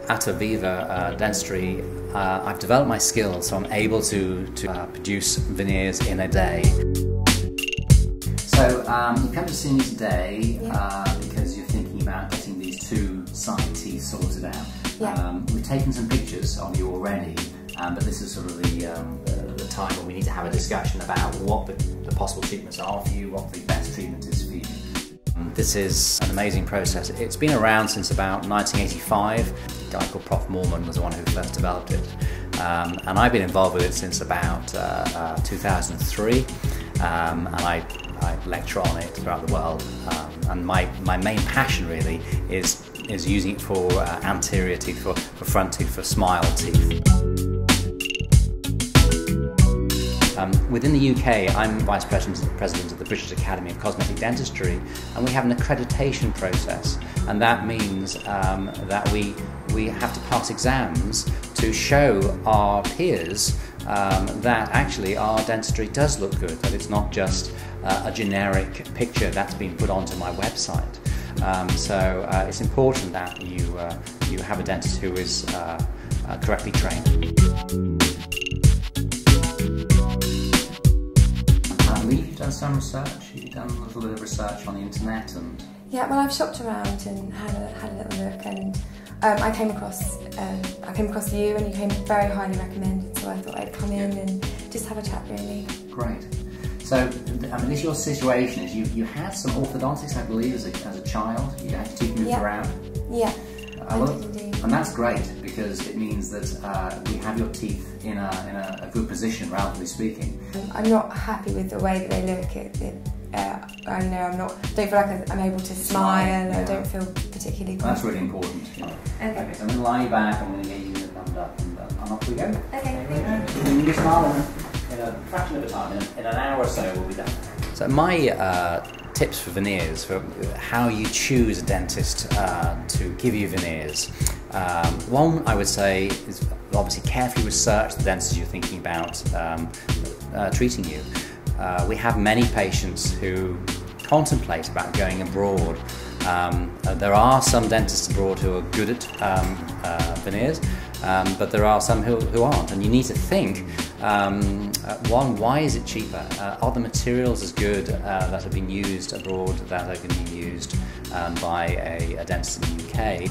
at Aviva Dentistry, I've developed my skills, so I'm able to produce veneers in a day. So you come to see me today because you're thinking about getting these two side teeth sorted out. Yeah. We've taken some pictures of you already, but this is sort of the time when we need to have a discussion about what the possible treatments are for you, what the best treatment is for you. This is an amazing process. It's been around since about 1985. A guy called Prof. Mormon was the one who first developed it. And I've been involved with it since about 2003. And I lecture on it throughout the world. And my main passion really is using it for anterior teeth, for front teeth, for smile teeth. Within the UK, I'm Vice President of the British Academy of Cosmetic Dentistry, and we have an accreditation process, and that means that we have to pass exams to show our peers that actually our dentistry does look good, that it's not just a generic picture that's been put onto my website. So it's important that you have a dentist who is correctly trained. You've done some research, you've done a little bit of research on the internet and... Yeah, well, I've shopped around and had a little look, and I came across you, and you came very highly recommended, so I thought I'd come in and just have a chat really. Great. So, I mean, this your situation is you had some orthodontics, I believe, as a child. You had your teeth moved around. Yeah, I did indeed. And that's great because it means that we have your teeth in a good position, relatively speaking. I'm not happy with the way that they look. I don't feel like I'm able to smile. I don't feel particularly confident. That's really important. Okay, so I'm going to lie you back. I'm going to get you the thumbs up, and off we go. Okay, thank you. You can smile in a fraction of a time. In an hour or so, we'll be done. So my tips for veneers, for how you choose a dentist to give you veneers. One, I would say, is obviously carefully research the dentist you're thinking about treating you. We have many patients who contemplate about going abroad. There are some dentists abroad who are good at veneers, but there are some who aren't, and you need to think, one, why is it cheaper? Are the materials as good that have been used abroad that are going to be used by a dentist in the UK?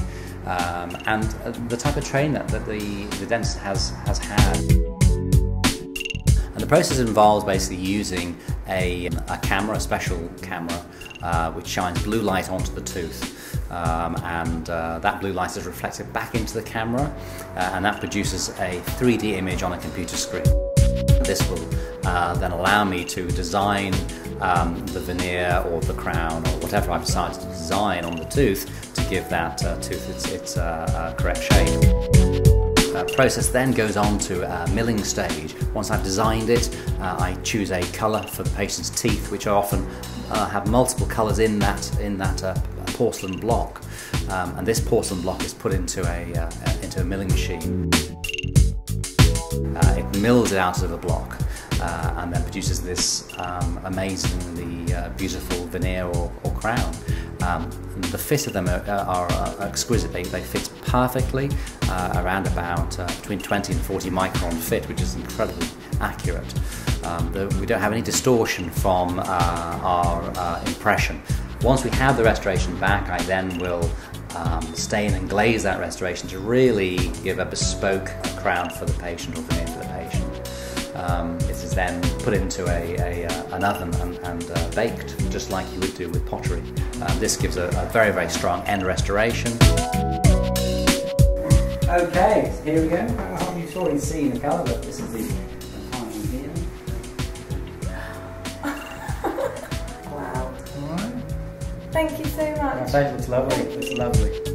And the type of training that the dentist has had. And the process involves basically using a camera, a special camera, which shines blue light onto the tooth. That blue light is reflected back into the camera, and that produces a 3D image on a computer screen. This will then allow me to design the veneer or the crown or whatever I've decided to design on the tooth to give that tooth its correct shape. The process then goes on to a milling stage. Once I've designed it, I choose a colour for the patient's teeth, which often have multiple colours in that porcelain block. And this porcelain block is put into a milling machine. It mills it out of the block and then produces this amazingly beautiful veneer or crown. The fit of them are exquisite. They fit perfectly, around about between 20 and 40 micron fit, which is incredibly accurate. We don't have any distortion from our impression. Once we have the restoration back, I then will stain and glaze that restoration to really give a bespoke crown for the patient or veneer for the patient. It is then put into an oven and baked, just like you would do with pottery. This gives a very, very strong end restoration. Okay, so here we go. I hope you've already seen the colour, but this is the final here. Wow. Alright. Thank you so much. It's lovely. It's lovely.